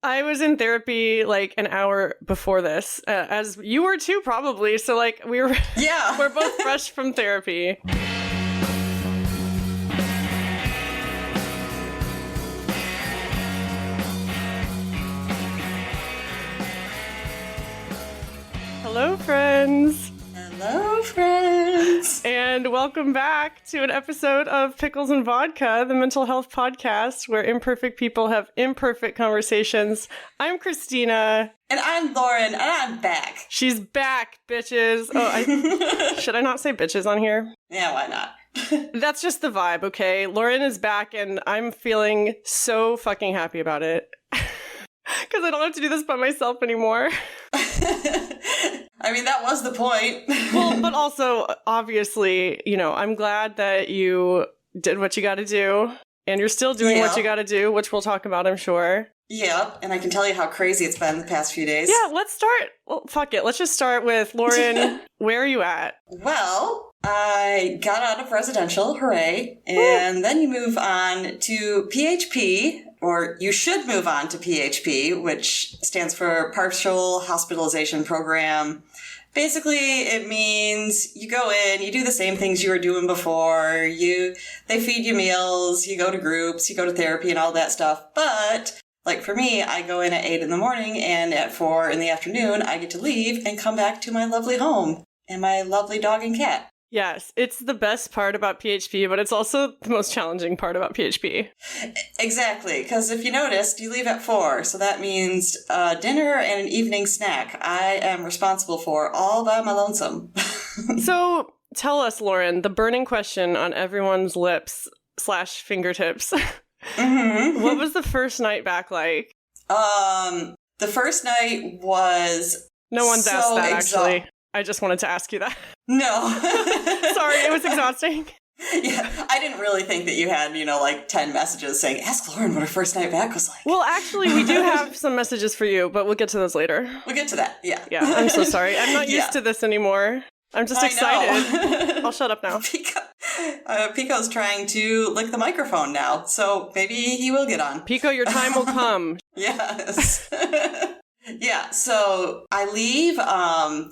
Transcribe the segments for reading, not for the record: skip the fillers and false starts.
I was in therapy like an hour before this, as you were too, probably. So like we're both fresh from therapy. Hello, friends. Hello, friends. And welcome back to an episode of Pickles and Vodka, the mental health podcast where imperfect people have imperfect conversations. I'm Christina. And I'm Lauren, and I'm back. She's back, bitches. Oh, should I not say bitches on here? Yeah, why not? That's just the vibe, okay? Lauren is back, and I'm feeling so fucking happy about it. Because I don't have to do this by myself anymore. I mean, that was the point. Well, but also, obviously, you know, I'm glad that you did what you got to do, and you're still doing what you got to do, which we'll talk about, I'm sure. Yep, and I can tell you how crazy it's been the past few days. Yeah, let's start. Well, fuck it. Let's just start with, Lauren, where are you at? Well, I got out of residential, hooray, and then you move on to PHP, or you should move on to PHP, which stands for Partial Hospitalization Program. Basically, it means you go in, you do the same things you were doing before, they feed you meals, you go to groups, you go to therapy and all that stuff. But, like for me, I go in at 8 in the morning, and at 4 in the afternoon, I get to leave and come back to my lovely home and my lovely dog and cat. Yes, it's the best part about PHP, but it's also the most challenging part about PHP. Exactly, because if you noticed, you leave at 4, so that means dinner and an evening snack I am responsible for all by my lonesome. So, tell us, Lauren, the burning question on everyone's lips / fingertips. Mm-hmm. What was the first night back like? The first night was No one's asked that, actually. I just wanted to ask you that. No. Sorry, it was exhausting. Yeah, I didn't really think that you had, like 10 messages saying, ask Lauren what her first night back was like. Well, actually, we do have some messages for you, but we'll get to those later. We'll get to that, yeah. Yeah, I'm so sorry. I'm not used to this anymore. I'm just excited. I'll shut up now. Pico's trying to lick the microphone now, so maybe he will get on. Pico, your time will come. Yes. Yeah, so I leave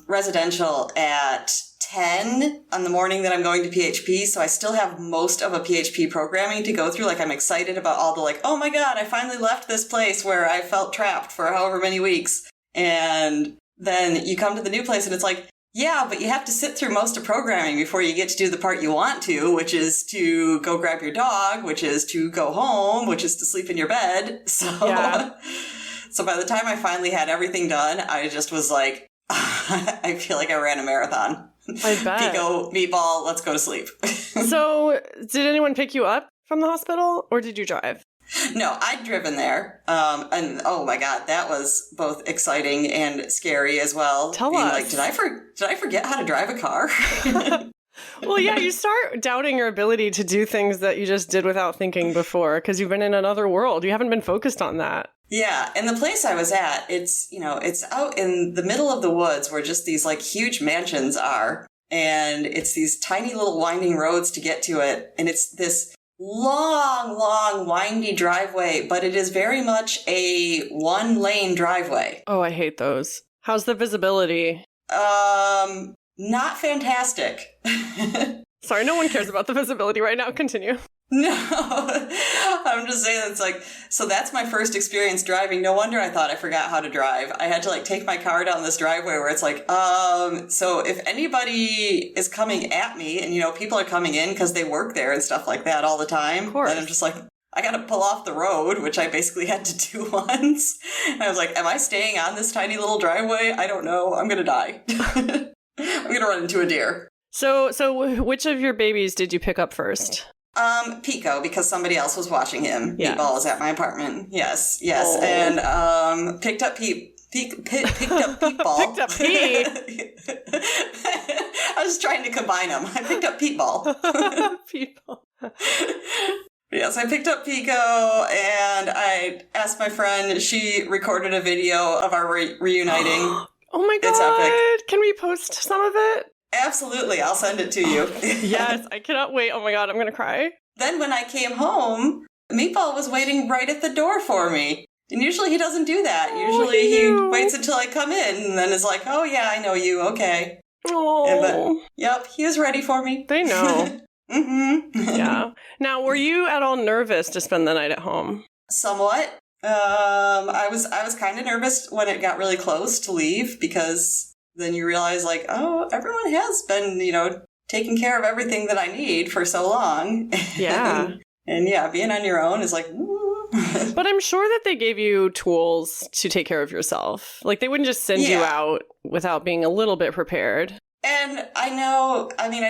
residential at 10 on the morning that I'm going to PHP, so I still have most of a PHP programming to go through. Like, I'm excited about all the, oh my god, I finally left this place where I felt trapped for however many weeks. And then you come to the new place and it's like, yeah, but you have to sit through most of programming before you get to do the part you want to, which is to go grab your dog, which is to go home, which is to sleep in your bed. So... Yeah. So by the time I finally had everything done, I just was like, I feel like I ran a marathon. I bet. Pico, meatball, let's go to sleep. So, did anyone pick you up from the hospital, or did you drive? No, I'd driven there. And oh my god, that was both exciting and scary as well. Tell us. Like, did I forget how to drive a car? Well, yeah, you start doubting your ability to do things that you just did without thinking before, because you've been in another world. You haven't been focused on that. Yeah, and the place I was at, it's out in the middle of the woods where just these, huge mansions are, and it's these tiny little winding roads to get to it, and it's this long, long, windy driveway, but it is very much a one-lane driveway. Oh, I hate those. How's the visibility? Not fantastic. Sorry, no one cares about the visibility right now. Continue. No, I'm just saying so that's my first experience driving. No wonder I thought I forgot how to drive. I had to take my car down this driveway where it's so if anybody is coming at me and, people are coming in because they work there and stuff like that all the time, of course. Then I'm just I got to pull off the road, which I basically had to do once. And I was like, am I staying on this tiny little driveway? I don't know. I'm going to die. I'm going to run into a deer. So which of your babies did you pick up first? Pico, because somebody else was watching him. Yeah. Meatball was at my apartment. Yes. Oh. And picked up Peep. Picked up Peepball. Picked up Peep. I was trying to combine them. I picked up Peepball. Peepball. Yes, I picked up Pico, and I asked my friend. She recorded a video of our reuniting. Oh my god! It's epic. Can we post some of it? Absolutely, I'll send it to you. Yes, I cannot wait. Oh my god, I'm gonna cry. Then when I came home, Meatball was waiting right at the door for me. And usually he doesn't do that. Usually he waits until I come in and then is like, oh yeah, I know you. Okay. Oh. Yep, he was ready for me. They know. Mm-hmm. Yeah. Now, were you at all nervous to spend the night at home? Somewhat. I was kind of nervous when it got really close to leave, because then you realize, like, oh, everyone has been, taking care of everything that I need for so long. Yeah. and yeah, being on your own is like, But I'm sure that they gave you tools to take care of yourself. Like, they wouldn't just send you out without being a little bit prepared. And I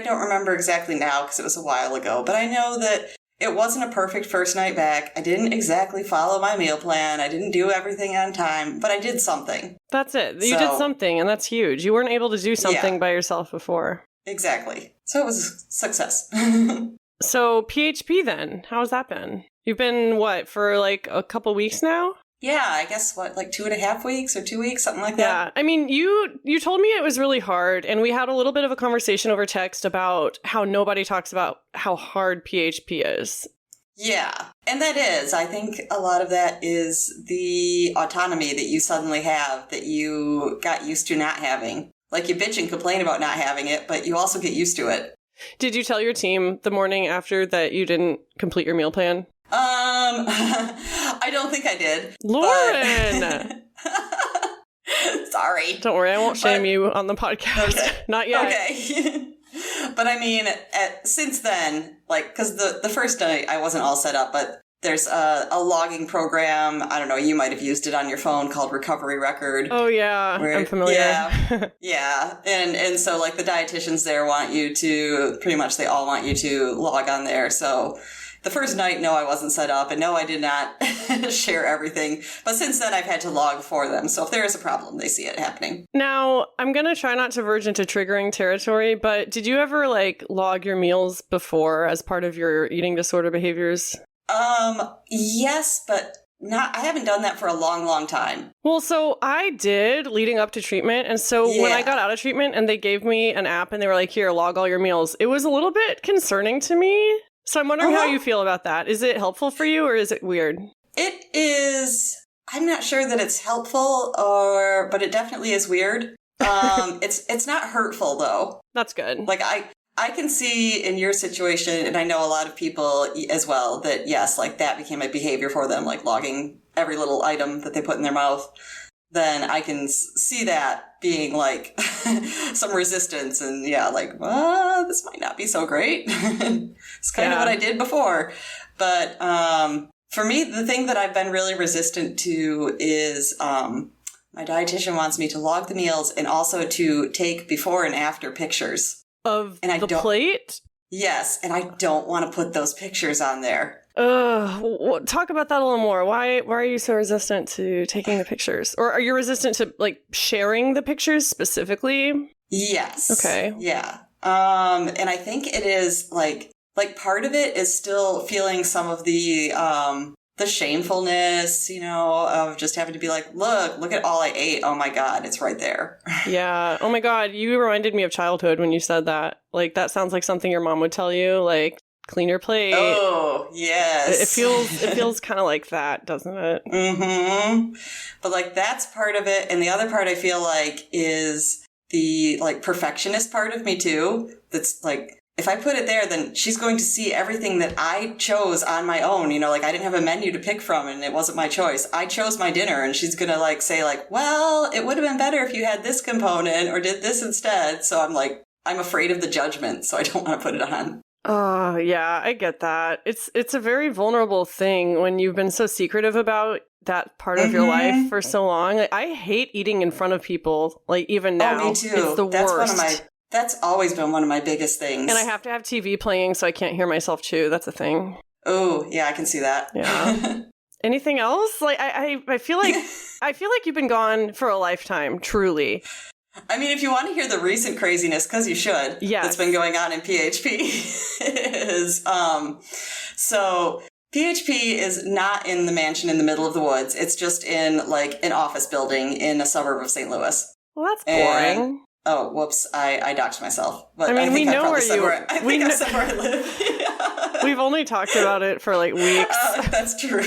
don't remember exactly now because it was a while ago, but I know that it wasn't a perfect first night back. I didn't exactly follow my meal plan. I didn't do everything on time, but I did something. That's it. You did something, and that's huge. You weren't able to do something by yourself before. Exactly. So it was a success. So PHP then, how's that been? You've been, for like a couple weeks now? Yeah, I guess, like 2.5 weeks or 2 weeks, something like that. Yeah, I mean, you told me it was really hard, and we had a little bit of a conversation over text about how nobody talks about how hard PHP is. Yeah, and that is. I think a lot of that is the autonomy that you suddenly have that you got used to not having. Like, you bitch and complain about not having it, but you also get used to it. Did you tell your team the morning after that you didn't complete your meal plan? I don't think I did. Lauren! Sorry. Don't worry, I won't shame you on the podcast. Okay. Not yet. Okay. But I mean, since then, because the first night I wasn't all set up, but there's a logging program, I don't know, you might have used it on your phone, called Recovery Record. Oh, yeah, I'm familiar. Yeah, yeah. And so, the dietitians there they all want you to log on there, so... The first night, no, I wasn't set up, and no, I did not share everything. But since then, I've had to log for them. So if there is a problem, they see it happening. Now, I'm going to try not to verge into triggering territory, but did you ever, log your meals before as part of your eating disorder behaviors? Yes, but I haven't done that for a long, long time. Well, so I did leading up to treatment. And so when I got out of treatment and they gave me an app and they were like, here, log all your meals, it was a little bit concerning to me. So I'm wondering how you feel about that. Is it helpful for you or is it weird? It is. I'm not sure that it's helpful but it definitely is weird. It's not hurtful though. That's good. I can see in your situation, and I know a lot of people as well, that yes, that became a behavior for them, logging every little item that they put in their mouth. Then I can see that being some resistance and this might not be so great. It's kind of what I did before. But for me, the thing that I've been really resistant to is my dietitian wants me to log the meals and also to take before and after pictures. Of the plate? Yes, and I don't want to put those pictures on there. Talk about that a little more. Why are you so resistant to taking the pictures? Or are you resistant to sharing the pictures specifically? Yes. Okay. Yeah. And I think it is part of it is still feeling some of the shamefulness, of just having to be look at all I ate. Oh my God, it's right there. Yeah. Oh my God, you reminded me of childhood when you said that. That sounds like something your mom would tell you, clean your plate. Oh, yes. It feels kind of like that, doesn't it? Mm-hmm. But that's part of it. And the other part I feel is the perfectionist part of me too. That's if I put it there, then she's going to see everything that I chose on my own. I didn't have a menu to pick from and it wasn't my choice. I chose my dinner and she's going to say well, it would have been better if you had this component or did this instead. So I'm afraid of the judgment. So I don't want to put it on. Oh, yeah, I get that. It's a very vulnerable thing when you've been so secretive about that part of your life for so long. I hate eating in front of people, even now. Oh, me too. It's the worst. That's always been one of my biggest things. And I have to have TV playing so I can't hear myself chew. That's a thing. Oh, yeah, I can see that. Yeah. Anything else? I feel like you've been gone for a lifetime, truly. I mean, if you want to hear the recent craziness, because you should, that's been going on in PHP, is, so PHP is not in the mansion in the middle of the woods. It's just in, an office building in a suburb of St. Louis. Well, that's boring. Oh, whoops, I doxed myself. But I mean, we know where you are. I said where I live. Yeah. We've only talked about it for, weeks. That's true.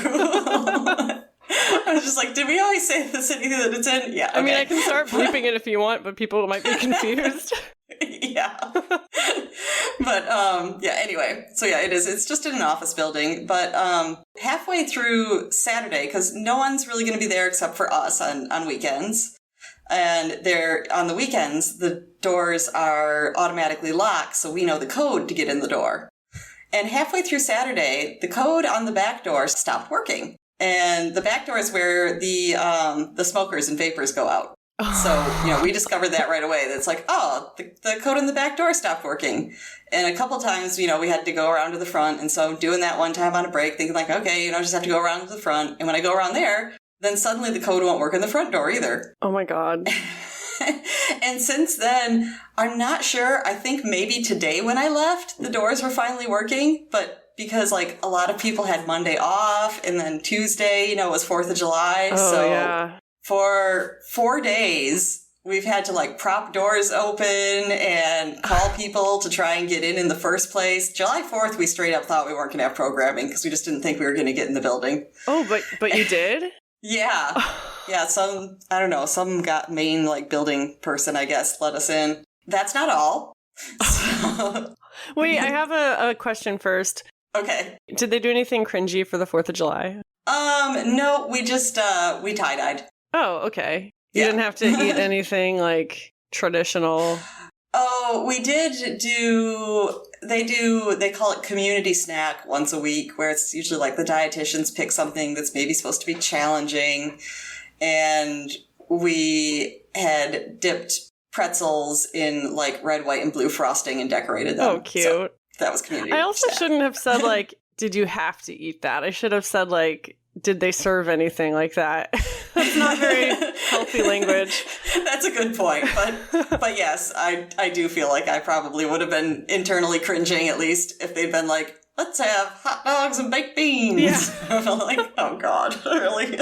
I was just like, did we always say the city that it's in? Yeah. Okay. I mean, I can start bleeping it if you want, but people might be confused. Yeah. But, yeah, anyway. So, yeah, it is. It's just in an office building. But halfway through Saturday, because no one's really going to be there except for us on weekends. And on the weekends, the doors are automatically locked, so we know the code to get in the door. And halfway through Saturday, the code on the back door stopped working. And the back door is where the smokers and vapors go out. So, we discovered that right away. That's like, the code on the back door stopped working. And a couple times, we had to go around to the front. And so doing that one time on a break, thinking like, okay, just have to go around to the front. And when I go around there, then suddenly the code won't work in the front door either. Oh my God. And since then, I'm not sure. I think maybe today when I left, the doors were finally working. But because a lot of people had Monday off and then Tuesday, was 4th of July. Oh, so yeah. For 4 days, we've had to prop doors open and call people to try and get in the first place. July 4th, we straight up thought we weren't going to have programming because we just didn't think we were going to get in the building. Oh, but you did? Yeah. Yeah, some Maine building person, I guess, let us in. That's not all. So. Wait, I have a question first. Okay. Did they do anything cringy for the 4th of July? No, we just, we tie-dyed. Oh, okay. You didn't have to eat anything traditional. Oh, we did they call it community snack once a week, where it's usually the dietitians pick something that's maybe supposed to be challenging. And we had dipped pretzels in red, white, and blue frosting and decorated them. Oh, cute. So that was community I also snack. shouldn't have said did you have to eat that? I should have said did they serve anything like that? That's not very healthy language. That's a good point. But yes, I do feel like I probably would have been internally cringing, at least, if they'd been like, let's have hot dogs and baked beans. Yeah. I'm like, oh God, really?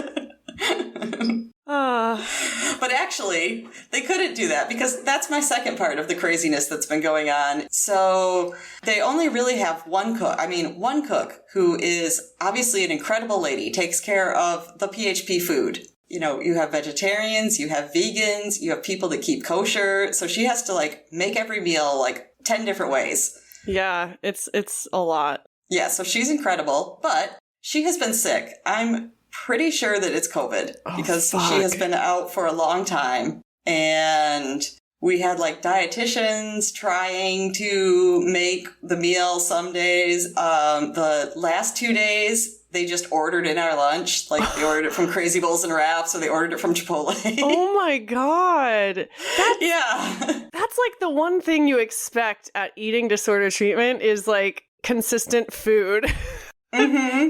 But actually, they couldn't do that because that's my second part of the craziness that's been going on. So they only really have one cook who is obviously an incredible lady, takes care of the PHP food. You have vegetarians, you have vegans, you have people that keep kosher. So she has to make every meal 10 different ways. Yeah, it's a lot. Yeah, so she's incredible, but she has been sick. I'm pretty sure that it's COVID because she has been out for a long time. And we had dietitians trying to make the meal some days. The last 2 days, they just ordered in our lunch. They ordered it from Crazy Bowls and Wraps, or they ordered it from Chipotle. Oh my God. That's the one thing you expect at eating disorder treatment is consistent food. Mm-hmm.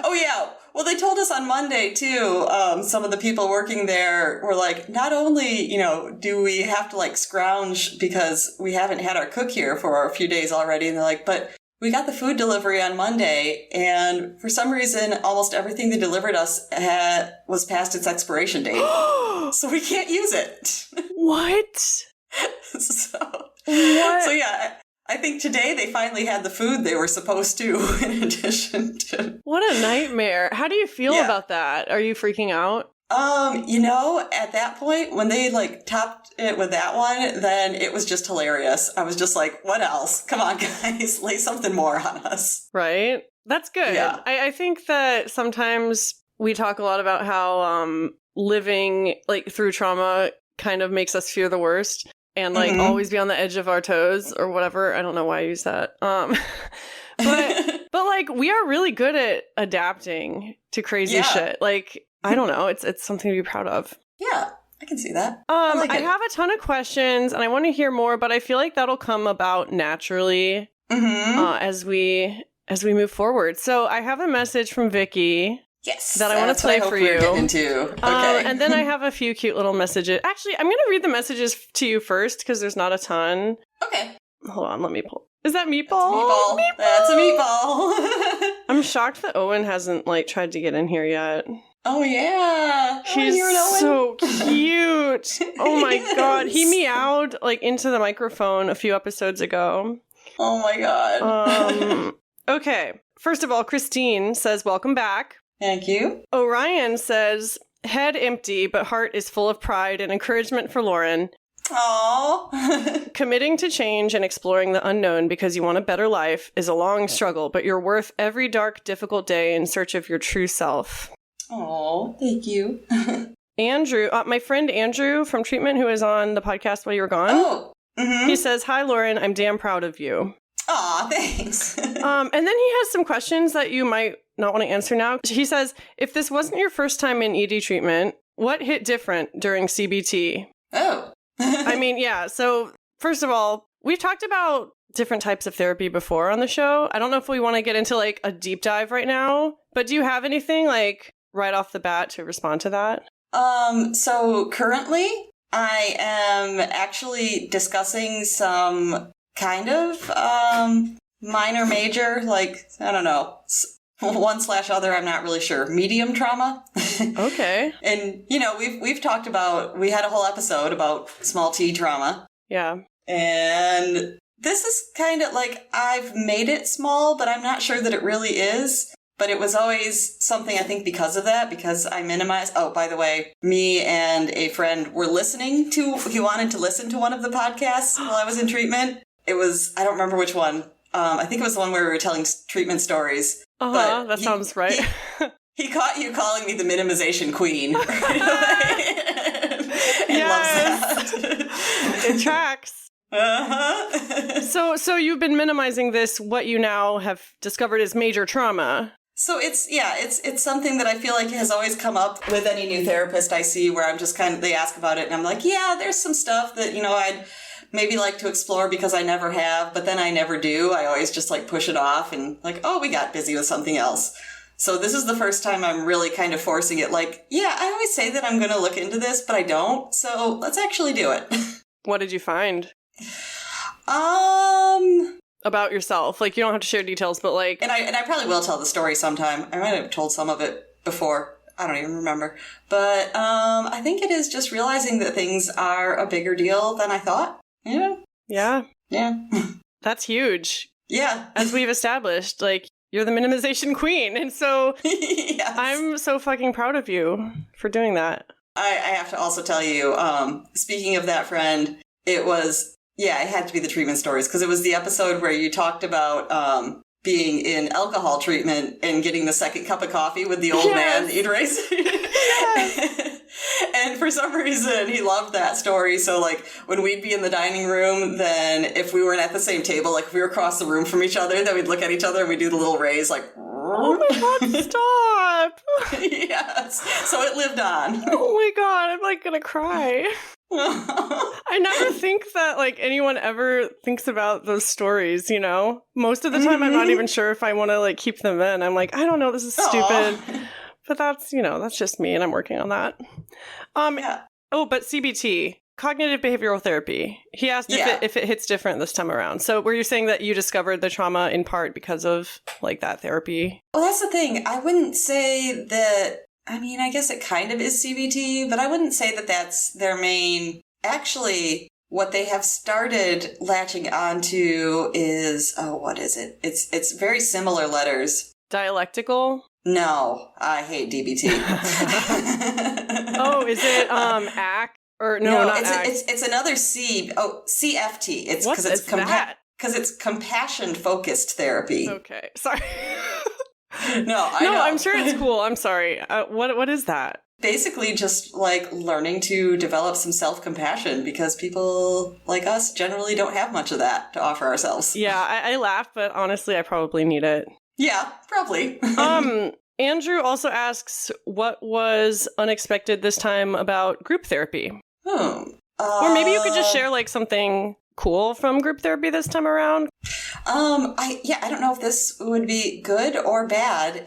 Oh yeah. Well, they told us on Monday, too, some of the people working there were not only, do we have to scrounge because we haven't had our cook here for a few days already. And they're but we got the food delivery on Monday. And for some reason, almost everything they delivered us was past its expiration date. So we can't use it. What? So What? Yeah. I think today they finally had the food they were supposed to, in addition to... What a nightmare. How do you feel about that? Are you freaking out? At that point, when they, topped it with that one, then it was just hilarious. I was just like, what else? Come on, guys, lay something more on us. Right? That's good. Yeah. I think that sometimes we talk a lot about how living, through trauma kind of makes us fear the worst. And always be on the edge of our toes or whatever. I don't know why I use that. But we are really good at adapting to crazy shit. I don't know. It's something to be proud of. Yeah, I can see that. I have a ton of questions and I want to hear more, but I feel like that'll come about naturally as we move forward. So I have a message from Vicky. Yes, that I want to play for you. Okay. And then I have a few cute little messages. Actually, I'm going to read the messages to you first because there's not a ton. Okay. Hold on, let me pull. Is that Meatball? That's a meatball. I'm shocked that Owen hasn't tried to get in here yet. Oh yeah, he's so cute. Oh my God, he meowed into the microphone a few episodes ago. Oh my God. Okay. First of all, Christine says, "Welcome back." Thank you. Orion says, head empty, but heart is full of pride and encouragement for Lauren. Aww. Committing to change and exploring the unknown because you want a better life is a long struggle, but you're worth every dark, difficult day in search of your true self. Oh, thank you. Andrew, my friend Andrew from treatment, who was on the podcast while you were gone. Oh. Mm-hmm. He says, hi, Lauren, I'm damn proud of you. Aw, thanks. And then he has some questions that you might not want to answer now. He says, if this wasn't your first time in ED treatment, what hit different during CBT? Oh. I mean, yeah. So first of all, we've talked about different types of therapy before on the show. I don't know if we want to get into like a deep dive right now, but do you have anything like right off the bat to respond to that? So currently I am actually discussing some kind of, minor, major, like, I don't know, one/other, I'm not really sure, medium trauma. Okay. And, you know, we've talked about, we had a whole episode about small t trauma. Yeah. And this is kind of like, I've made it small, but I'm not sure that it really is. But it was always something, I think, because of that, because I minimized. Oh, by the way, me and a friend were listening to, he wanted to listen to one of the podcasts while I was in treatment. It was, I don't remember which one. I think it was the one where we were telling treatment stories. Uh-huh, that sounds right. He caught you calling me the minimization queen. Right away. Yes. Loves that. It tracks. Uh-huh. So you've been minimizing this, what you now have discovered is major trauma. So it's something that I feel like has always come up with any new therapist I see, where I'm just kind of, they ask about it and I'm like, yeah, there's some stuff that, you know, I'd maybe like to explore because I never have, but then I never do. I always just like push it off and like, oh, we got busy with something else. So this is the first time I'm really kind of forcing it. Like, yeah, I always say that I'm going to look into this, but I don't. So let's actually do it. What did you find? About yourself. Like, you don't have to share details, but like... And I probably will tell the story sometime. I might have told some of it before. I don't even remember. But I think it is just realizing that things are a bigger deal than I thought. Yeah. Yeah. Yeah. That's huge. Yeah. As we've established, like, you're the minimization queen. And so yes. I'm so fucking proud of you for doing that. I have to also tell you, speaking of that friend, it was... Yeah, it had to be the treatment stories, because it was the episode where you talked about being in alcohol treatment and getting the second cup of coffee with the old man that you'd raised. Yes. And for some reason, he loved that story. So, like, when we'd be in the dining room, then if we weren't at the same table, like, if we were across the room from each other, then we'd look at each other and we'd do the little raise, like... Oh my god, stop! Yes. So it lived on. Oh my god, I'm, like, gonna cry. I never think that, like, anyone ever thinks about those stories, you know? Most of the time, I'm not even sure if I want to, like, keep them in. I'm like, I don't know, this is stupid. But that's, you know, that's just me, and I'm working on that. Yeah. Oh, but CBT, cognitive behavioral therapy. He asked if it hits different this time around. So were you saying that you discovered the trauma in part because of, like, that therapy? Well, that's the thing. I wouldn't say that... I mean, I guess it kind of is CBT, but I wouldn't say that that's their main... Actually, what they have started latching onto is... Oh, what is it? It's very similar letters. Dialectical? No, I hate DBT. Oh, is it ACT? Or no, not ACT. It's another C. Oh, CFT. It's because it's that? Because it's compassion-focused therapy. Okay, sorry. No, I know. I'm sure it's cool. I'm sorry. What is that? Basically just like learning to develop some self-compassion, because people like us generally don't have much of that to offer ourselves. Yeah, I laugh, but honestly, I probably need it. Yeah, probably. Andrew also asks, what was unexpected this time about group therapy? Or maybe you could just share like something cool from group therapy this time around. I don't know if this would be good or bad,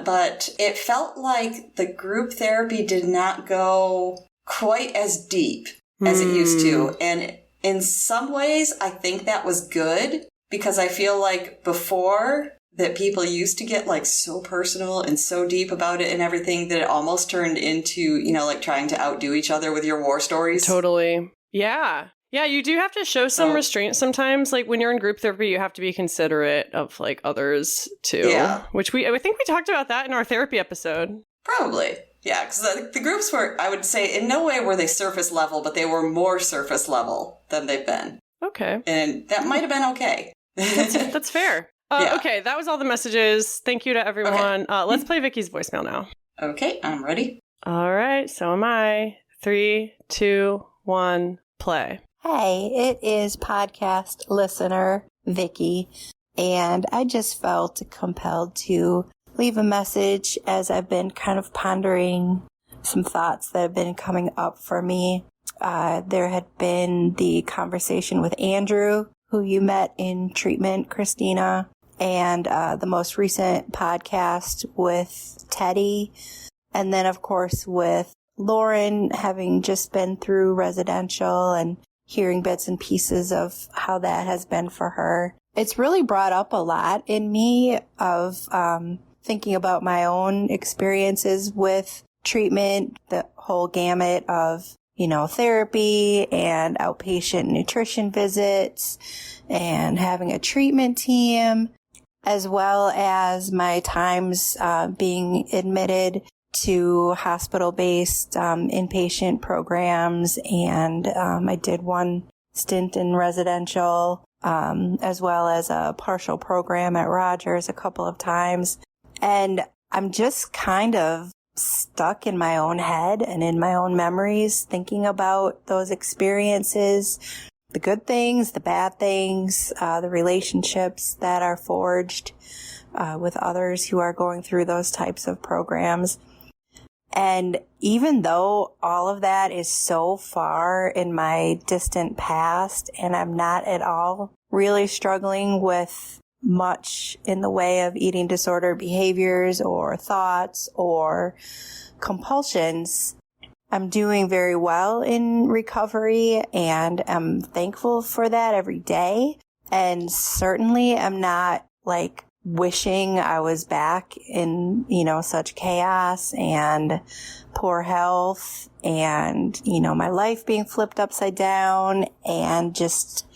but it felt like the group therapy did not go quite as deep as it used to. And in some ways, I think that was good, because I feel like before that people used to get like so personal and so deep about it and everything that it almost turned into, you know, like trying to outdo each other with your war stories. Totally. Yeah. Yeah, you do have to show some restraint sometimes. Like when you're in group therapy, you have to be considerate of like others too. Yeah. Which I think we talked about that in our therapy episode. Probably. Yeah, because the groups were, I would say, in no way were they surface level, but they were more surface level than they've been. Okay. And that might have been okay. That's fair. Okay, that was all the messages. Thank you to everyone. Okay. Let's play Vicky's voicemail now. Okay, I'm ready. All right, so am I. 3, 2, 1, play. Hey, it is podcast listener Vicky, and I just felt compelled to leave a message as I've been kind of pondering some thoughts that have been coming up for me. There had been the conversation with Andrew, who you met in treatment, Christina, and the most recent podcast with Teddy, and then, of course, with Lauren, having just been through residential and hearing bits and pieces of how that has been for her. It's really brought up a lot in me of thinking about my own experiences with treatment, the whole gamut of, therapy and outpatient nutrition visits and having a treatment team, as well as my times being admitted to hospital-based inpatient programs, and I did one stint in residential, as well as a partial program at Rogers a couple of times. And I'm just kind of stuck in my own head and in my own memories, thinking about those experiences, the good things, the bad things, the relationships that are forged with others who are going through those types of programs. And even though all of that is so far in my distant past, and I'm not at all really struggling with much in the way of eating disorder behaviors or thoughts or compulsions, I'm doing very well in recovery, and I'm thankful for that every day. And certainly I'm not like wishing I was back in, such chaos and poor health and, my life being flipped upside down and just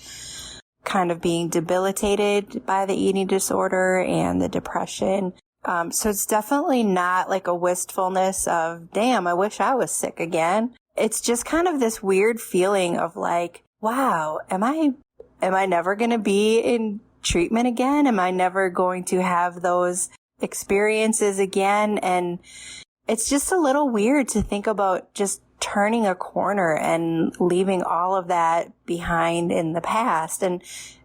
kind of being debilitated by the eating disorder and the depression. So it's definitely not like a wistfulness of, damn, I wish I was sick again. It's just kind of this weird feeling of like, wow, am I never going to be in treatment again? Am I never going to have those experiences again? And it's just a little weird to think about just turning a corner and leaving all of that behind in the past. And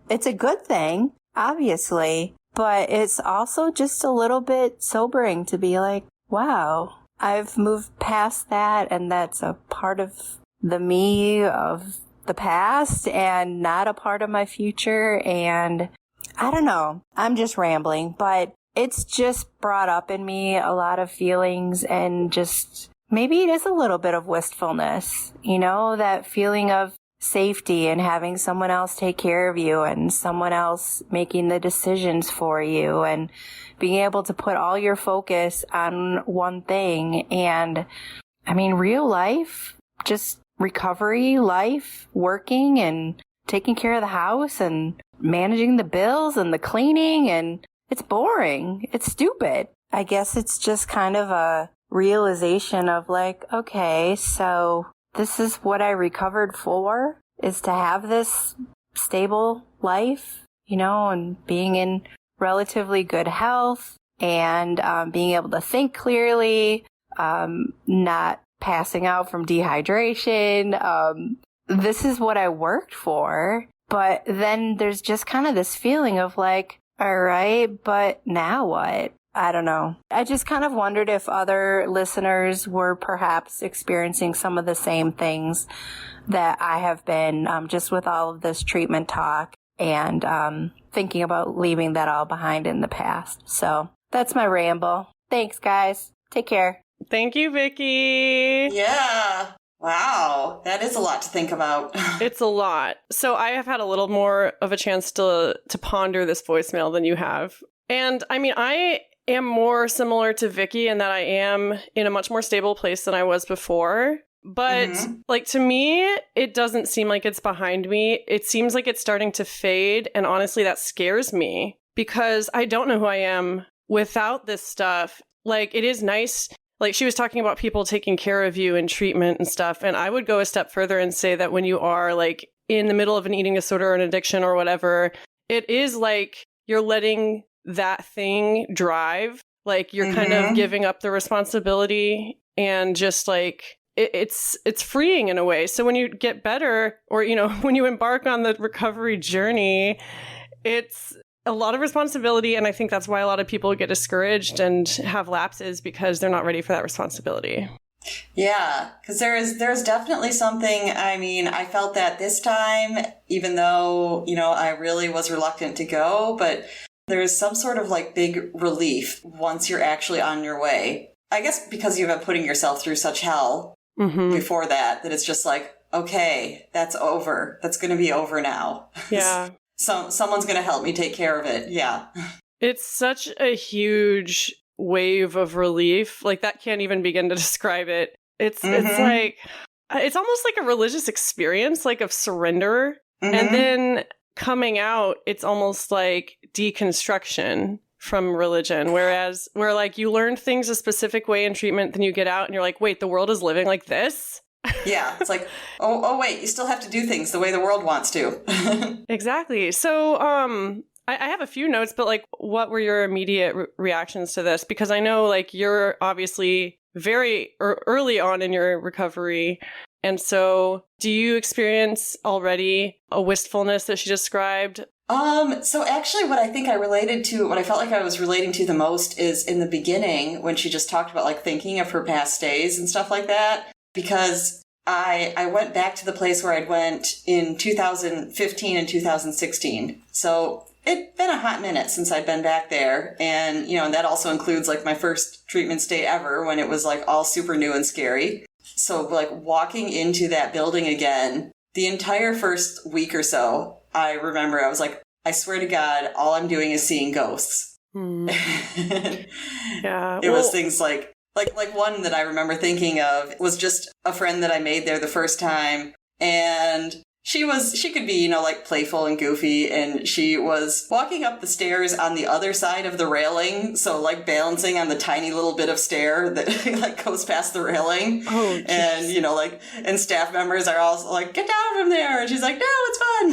it's a good thing, obviously, but it's also just a little bit sobering to be like, wow, I've moved past that, and that's a part of the me of the past and not a part of my future. And I don't know, I'm just rambling, but it's just brought up in me a lot of feelings, and just maybe it is a little bit of wistfulness, that feeling of safety and having someone else take care of you and someone else making the decisions for you and being able to put all your focus on one thing. And I mean, real life, just recovery life, working and taking care of the house and managing the bills and the cleaning, and it's boring. It's stupid. I guess it's just kind of a realization of like, okay, so this is what I recovered for, is to have this stable life, and being in relatively good health and being able to think clearly, not passing out from dehydration. This is what I worked for. But then there's just kind of this feeling of like, all right, but now what? I don't know. I just kind of wondered if other listeners were perhaps experiencing some of the same things that I have been, just with all of this treatment talk and thinking about leaving that all behind in the past. So that's my ramble. Thanks, guys. Take care. Thank you, Vicky. Yeah. Wow. That is a lot to think about. It's a lot. So I have had a little more of a chance to ponder this voicemail than you have. And I mean, I am more similar to Vicky in that I am in a much more stable place than I was before. But like to me, it doesn't seem like it's behind me. It seems like it's starting to fade. And honestly, that scares me because I don't know who I am without this stuff. Like, it is nice. Like, she was talking about people taking care of you in treatment and stuff. And I would go a step further and say that when you are like in the middle of an eating disorder or an addiction or whatever, it is like you're letting that thing drive. Like, you're kind of giving up the responsibility and just like, it's freeing in a way. So when you get better or, you know, when you embark on the recovery journey, it's a lot of responsibility. And I think that's why a lot of people get discouraged and have lapses because they're not ready for that responsibility. Yeah, because there's definitely something. I mean, I felt that this time, even though, you know, I really was reluctant to go, but there's some sort of like big relief once you're actually on your way. I guess because you've been putting yourself through such hell before that it's just like, okay, that's over. That's going to be over now. Yeah. Someone's going to help me take care of it. Yeah. It's such a huge wave of relief. Like, that can't even begin to describe it. It's like, it's almost like a religious experience, like of surrender. And then coming out, it's almost like deconstruction from religion. Whereas where like you learn things a specific way in treatment, then you get out and you're like, wait, the world is living like this? Yeah, it's like, oh, wait, you still have to do things the way the world wants to. Exactly. So, I have a few notes, but like, what were your immediate reactions to this? Because I know like you're obviously very early on in your recovery. And so do you experience already a wistfulness that she described? So actually what I felt like I was relating to the most is in the beginning when she just talked about like thinking of her past days and stuff like that. Because I went back to the place where I'd went in 2015 and 2016. So it'd been a hot minute since I'd been back there. And, you know, that also includes like my first treatment stay ever when it was like all super new and scary. So like walking into that building again, the entire first week or so, I remember I was like, I swear to God, all I'm doing is seeing ghosts. Yeah. It was things like one that I remember thinking of was just a friend that I made there the first time. And she could be, you know, like playful and goofy. And she was walking up the stairs on the other side of the railing. So like balancing on the tiny little bit of stair that like goes past the railing. Oh, geez. And, you know, like, and staff members are also like, get down from there. And she's like, no, it's fun.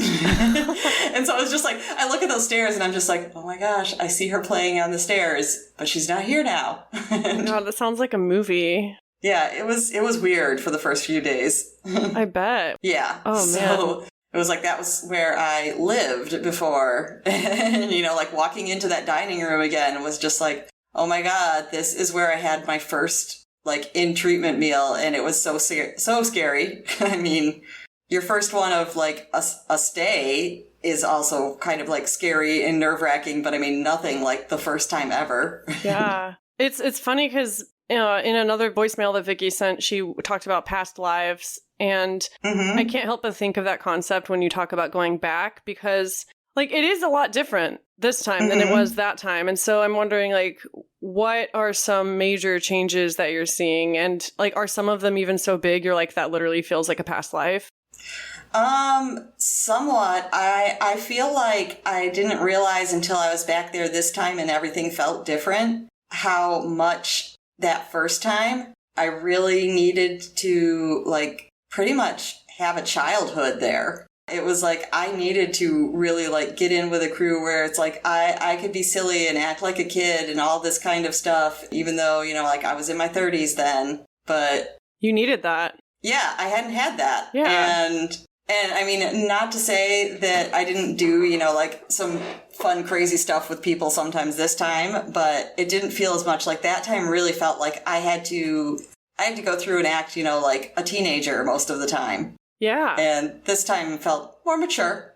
And so it was just like, I look at those stairs and I'm just like, oh my gosh, I see her playing on the stairs, but she's not here now. God, that sounds like a movie. Yeah, it was weird for the first few days. I bet. Yeah. Oh, so man. It was like that was where I lived before. And, you know, like walking into that dining room again was just like, oh my God, this is where I had my first like in treatment meal. And it was so scary. I mean, your first one of like a stay is also kind of like scary and nerve wracking, but I mean, nothing like the first time ever. Yeah. It's funny because in another voicemail that Vicky sent, she talked about past lives. And I can't help but think of that concept when you talk about going back, because like it is a lot different this time than it was that time. And so I'm wondering, like, what are some major changes that you're seeing? And like, are some of them even so big you're like, that literally feels like a past life? Somewhat. I feel like I didn't realize until I was back there this time and everything felt different, how much that first time I really needed to like pretty much have a childhood there. It was like I needed to really like get in with a crew where it's like I could be silly and act like a kid and all this kind of stuff, even though, you know, like I was in my 30s then. But you needed that. Yeah, I hadn't had that. Yeah. And I mean, not to say that I didn't do, you know, like some fun, crazy stuff with people sometimes this time, but it didn't feel as much like that time. Really felt like I had to go through and act, you know, like a teenager most of the time. Yeah. And this time felt more mature.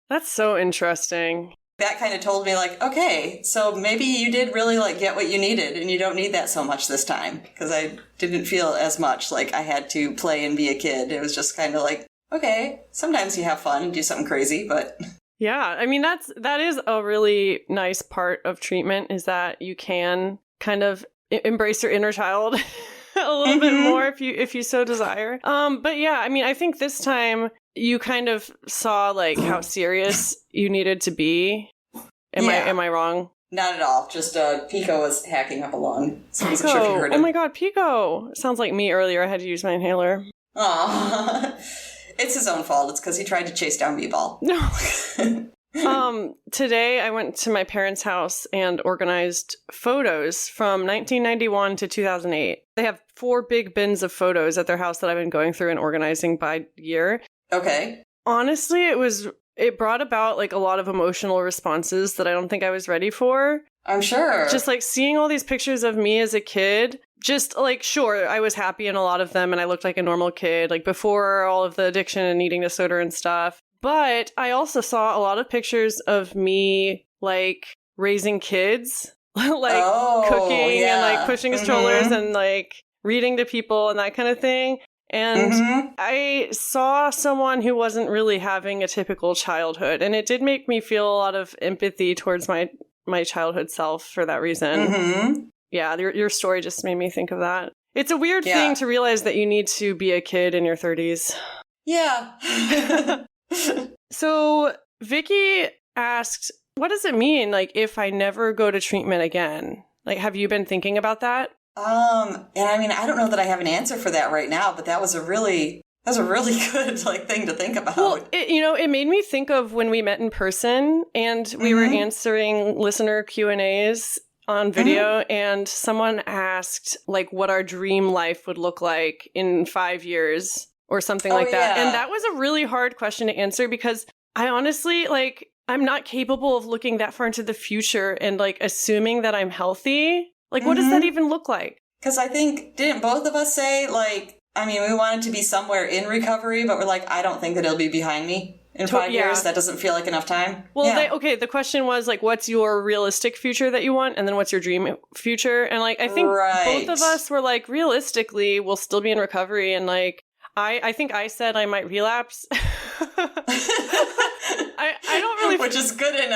That's so interesting. That kind of told me like, okay, so maybe you did really like get what you needed and you don't need that so much this time. Because I didn't feel as much like I had to play and be a kid. It was just kind of like, okay, sometimes you have fun and do something crazy, but... Yeah, I mean, that is a really nice part of treatment, is that you can kind of embrace your inner child. a little bit more if you so desire. But yeah, I mean, I think this time you kind of saw like how serious you needed to be. Am I wrong? Not at all. Just Pico was hacking up a lung, so I wasn't sure if you heard him. Oh my god, Pico! Sounds like me earlier. I had to use my inhaler. Aw. It's his own fault. It's because he tried to chase down B-Ball. No. Today I went to my parents' house and organized photos from 1991 to 2008. They have 4 big bins of photos at their house that I've been going through and organizing by year. Okay. Honestly, it brought about like a lot of emotional responses that I don't think I was ready for. I'm sure. Just like seeing all these pictures of me as a kid, just like, sure, I was happy in a lot of them and I looked like a normal kid, like before all of the addiction and eating disorder and stuff. But I also saw a lot of pictures of me like raising kids, like cooking and like pushing strollers and like reading to people and that kind of thing. And I saw someone who wasn't really having a typical childhood. And it did make me feel a lot of empathy towards my childhood self for that reason. Yeah, your story just made me think of that. It's a weird thing to realize that you need to be a kid in your 30s. Yeah. So Vicky asked, what does it mean, like, if I never go to treatment again? Like, have you been thinking about that? And I mean, I don't know that I have an answer for that right now, but that was a really good like thing to think about. Well, it made me think of when we met in person and we were answering listener Q&As on video and someone asked like what our dream life would look like in 5 years or something like that. And that was a really hard question to answer because I honestly like I'm not capable of looking that far into the future and like assuming that I'm healthy. Like, what does that even look like? Because I think, didn't both of us say, like, I mean, we wanted to be somewhere in recovery, but we're like, I don't think that it'll be behind me in 5 years. That doesn't feel like enough time. Well, the question was, like, what's your realistic future that you want? And then what's your dream future? And, like, I think both of us were like, realistically, we'll still be in recovery. And, like, I think I said I might relapse. I don't really... Which is good and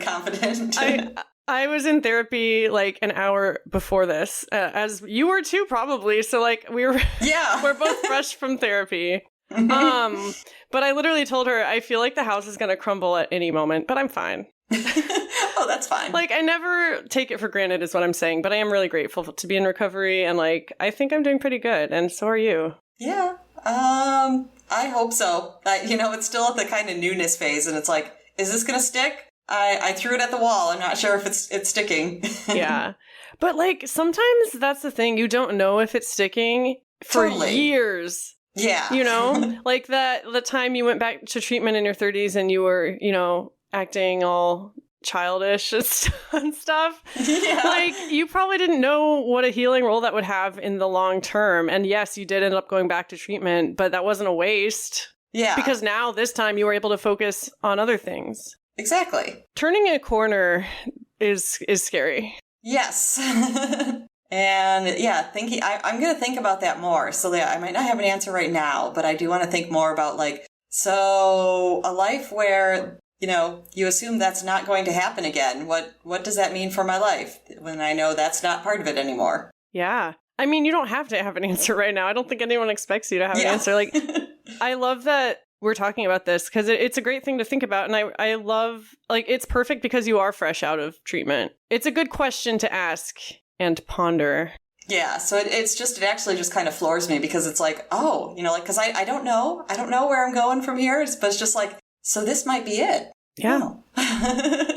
confident. I was in therapy like an hour before this, as you were too, probably. So like we're both fresh from therapy. But I literally told her I feel like the house is going to crumble at any moment, but I'm fine. Oh, that's fine. Like I never take it for granted is what I'm saying, but I am really grateful to be in recovery and like I think I'm doing pretty good, and so are you. Yeah. I hope so. It's still at the kind of newness phase, and it's like, is this going to stick? I threw it at the wall. I'm not sure if it's sticking. Yeah. But like sometimes that's the thing. You don't know if it's sticking for years. Yeah. Like the time you went back to treatment in your 30s and you were, acting all childish and stuff. Yeah. Like you probably didn't know what a healing role that would have in the long term. And yes, you did end up going back to treatment, but that wasn't a waste. Yeah. Because now this time you were able to focus on other things. Exactly. Turning a corner is scary. Yes. And yeah, I'm going to think about that more. So that I might not have an answer right now, but I do want to think more about like, so a life where, you assume that's not going to happen again. What does that mean for my life when I know that's not part of it anymore? Yeah. I mean, you don't have to have an answer right now. I don't think anyone expects you to have an answer. Like, I love that we're talking about this because it's a great thing to think about. And I love, like, it's perfect because you are fresh out of treatment. It's a good question to ask and ponder. Yeah. So it actually just kind of floors me because it's like, because I don't know. I don't know where I'm going from here. But it's just like, so this might be it. Yeah.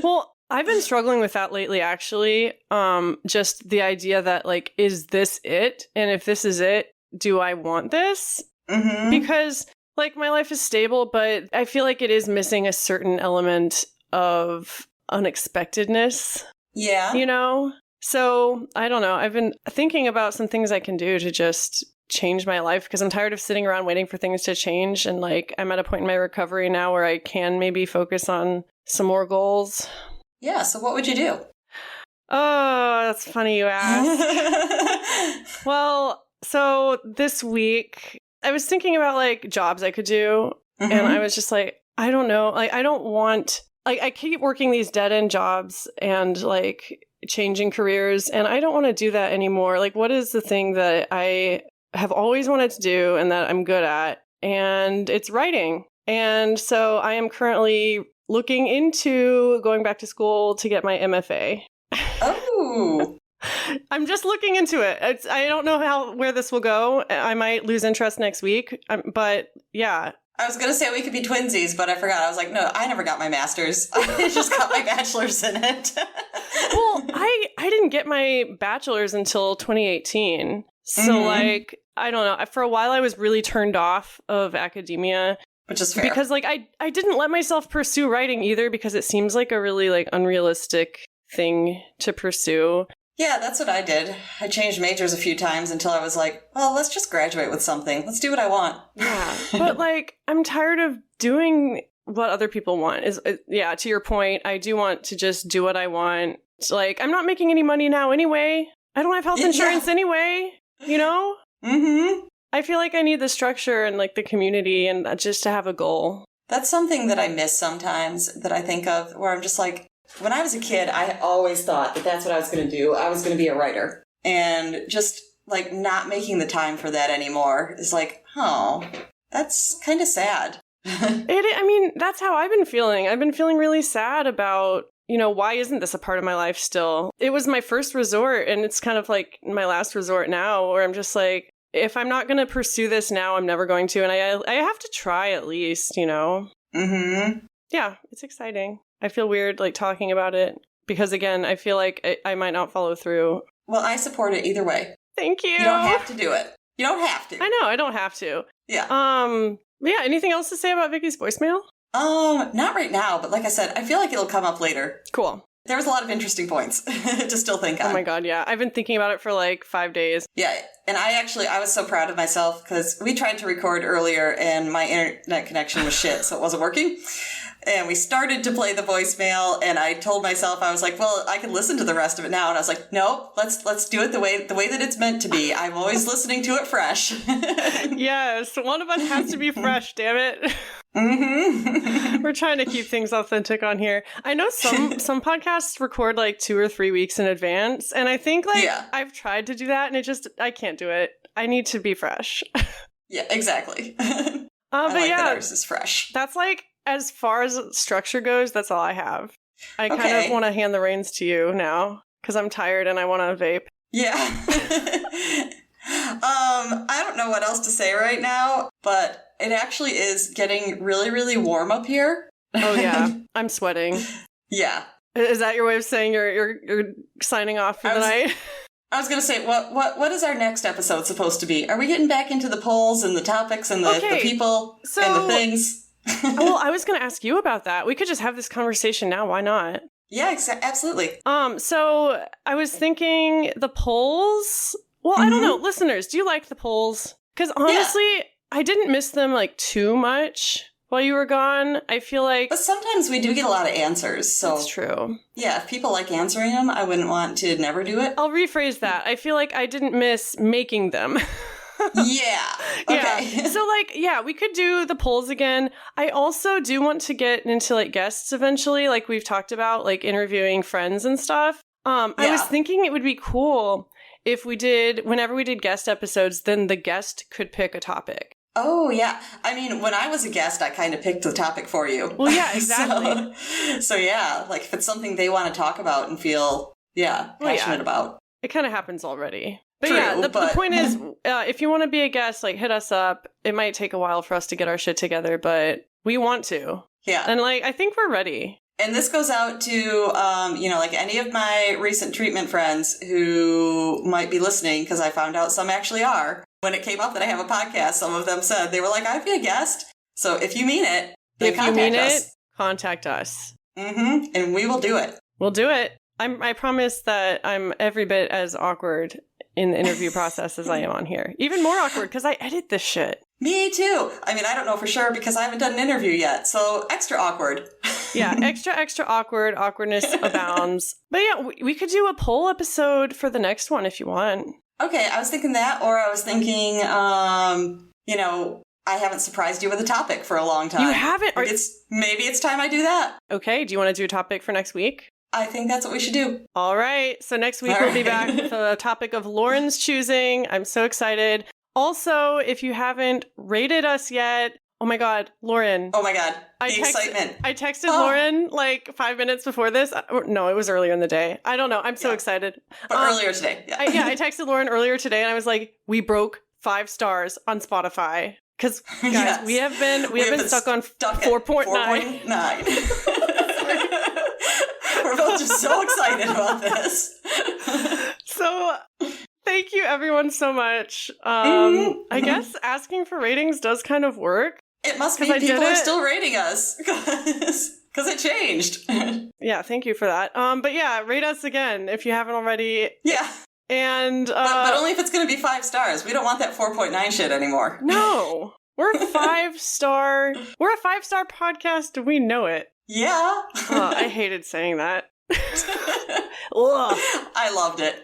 Well, I've been struggling with that lately, actually. Just the idea that, like, is this it? And if this is it, do I want this? Because, like, my life is stable, but I feel like it is missing a certain element of unexpectedness. Yeah. So, I don't know. I've been thinking about some things I can do to just change my life because I'm tired of sitting around waiting for things to change. And, like, I'm at a point in my recovery now where I can maybe focus on some more goals. Yeah, so what would you do? Oh, that's funny you ask. Well, so this week, I was thinking about, like, jobs I could do. And I was just like, I don't know. Like, I don't want... Like, I keep working these dead-end jobs and, like... changing careers, and I don't want to do that anymore. Like, what is the thing that I have always wanted to do and that I'm good at? And it's writing. And so I am currently looking into going back to school to get my MFA. Oh. I'm just looking into it. I don't know where this will go. I might lose interest next week. But yeah. I was going to say we could be twinsies, but I forgot. I was like, no, I never got my master's. I just got my bachelor's in it. Well, I didn't get my bachelor's until 2018. So like, I don't know. For a while, I was really turned off of academia. Which is fair. Because like, I didn't let myself pursue writing either because it seems like a really like unrealistic thing to pursue. Yeah, that's what I did. I changed majors a few times until I was like, well, let's just graduate with something. Let's do what I want. Yeah. But like, I'm tired of doing what other people want. Yeah, to your point, I do want to just do what I want. Like, I'm not making any money now anyway. I don't have health insurance anyway, you know? Mm-hmm. I feel like I need the structure and like the community and just to have a goal. That's something that I miss sometimes that I think of where I'm just like, when I was a kid, I always thought that that's what I was going to do. I was going to be a writer. And just, like, not making the time for that anymore is like, oh, that's kind of sad. I mean, that's how I've been feeling. I've been feeling really sad about, you know, why isn't this a part of my life still? It was my first resort, and it's kind of like my last resort now, where I'm just like, if I'm not going to pursue this now, I'm never going to. And I have to try at least, you know? Mm-hmm. Yeah, it's exciting. I feel weird, like, talking about it because, again, I feel like I might not follow through. Well, I support it either way. Thank you. You don't have to do it. You don't have to. I know, I don't have to. Yeah. Yeah, anything else to say about Vicky's voicemail? Not right now, but like I said, I feel like it'll come up later. Cool. There was a lot of interesting points to still think on. Oh my god, yeah. I've been thinking about it for like 5 days. Yeah, and I was so proud of myself because we tried to record earlier and my internet connection was shit, so it wasn't working. And we started to play the voicemail, and I told myself, I was like, well, I can listen to the rest of it now. And I was like, no, let's do it the way that it's meant to be. I'm always listening to it fresh. Yes, one of us has to be fresh, damn it. Mm-hmm. We're trying to keep things authentic on here. I know some podcasts record like 2 or 3 weeks in advance, and I think like I've tried to do that, and I can't do it. I need to be fresh. Yeah, exactly. But like yeah, that ours is fresh. That's like, as far as structure goes, that's all I have. I kind of want to hand the reins to you now because I'm tired and I want to vape. Yeah. I don't know what else to say right now, but it actually is getting really, really warm up here. Oh yeah, I'm sweating. Yeah. Is that your way of saying you're signing off for the night? I was going to say, what is our next episode supposed to be? Are we getting back into the polls and the topics and the people and the things? Well, I was going to ask you about that. We could just have this conversation now. Why not? Yeah, absolutely. So I was thinking the polls. Well, I don't know. Listeners, do you like the polls? Because honestly, I didn't miss them like too much while you were gone. I feel like... But sometimes we do get a lot of answers, so... That's true. Yeah, if people like answering them, I wouldn't want to never do it. I'll rephrase that. I feel like I didn't miss making them. Yeah. Okay. Yeah. So like, yeah, we could do the polls again. I also do want to get into like guests eventually, like we've talked about, like interviewing friends and stuff. I was thinking it would be cool if whenever we did guest episodes, then the guest could pick a topic. Oh, yeah. I mean, when I was a guest, I kind of picked the topic for you. Well, yeah, exactly. so yeah, like if it's something they want to talk about and feel, passionate about. It kind of happens already. But True, the point is, if you want to be a guest, like hit us up. It might take a while for us to get our shit together, but we want to. Yeah. And like, I think we're ready. And this goes out to, like any of my recent treatment friends who might be listening, because I found out some actually are. When it came up that I have a podcast, some of them said, they were like, I'd be a guest. So if you mean it, then contact us. Contact us. Mm-hmm. And we will do it. We'll do it. I promise that I'm every bit as awkward in the interview process as I am on here. Even more awkward because I edit this shit. Me too. I mean, I don't know for sure because I haven't done an interview yet, so extra awkward. Yeah, extra awkward. Awkwardness abounds. But yeah, we could do a poll episode for the next one if you want. Okay, I was thinking that, or I was thinking, I haven't surprised you with a topic for a long time. You haven't? Maybe it's time I do that. Okay, do you want to do a topic for next week? I think that's what we should do. All right. So next week we'll be back with the topic of Lauren's choosing. I'm so excited. Also, if you haven't rated us yet, oh my God, Lauren. Oh my God, excitement. I texted Lauren like 5 minutes before this. No, it was earlier in the day. I don't know. I'm so excited. But earlier today. Yeah. I texted Lauren earlier today and I was like, we broke 5 stars on Spotify. Because, guys, we have been stuck on 4.9. We're both just so excited about this. So, thank you everyone so much. I guess asking for ratings does kind of work. It must be people are still rating us because it changed. Yeah, thank you for that. But yeah, rate us again if you haven't already. Yeah. And but only if it's going to be 5 stars. We don't want that 4.9 shit anymore. No. We're a 5-star. We're a 5-star podcast. Do we know it? Yeah. I hated saying that. I loved it.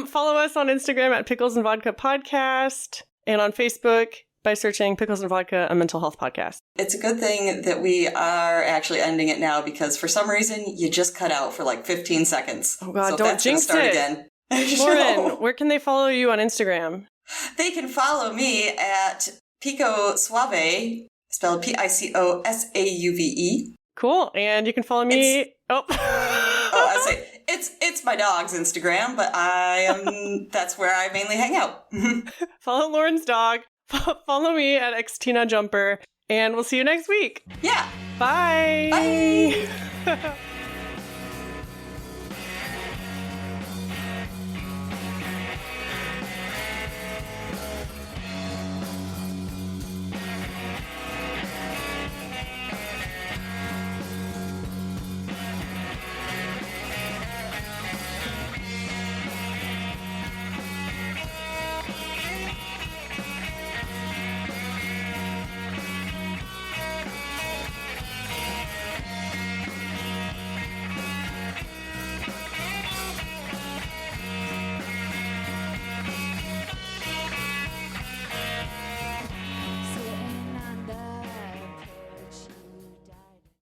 Follow us on Instagram at Pickles and Vodka Podcast and on Facebook by searching Pickles and Vodka, a mental health podcast. It's a good thing that we are actually ending it now because for some reason you just cut out for like 15 seconds. Oh God, so don't jinx start it. Again. Lauren, where can they follow you on Instagram? They can follow me at Pico Suave, spelled Picosauve. Cool. And you can follow me. I say it's my dog's Instagram, but that's where I mainly hang out. Follow Lauren's dog. Follow me at Xtina Jumper, and we'll see you next week. Yeah. Bye. Bye.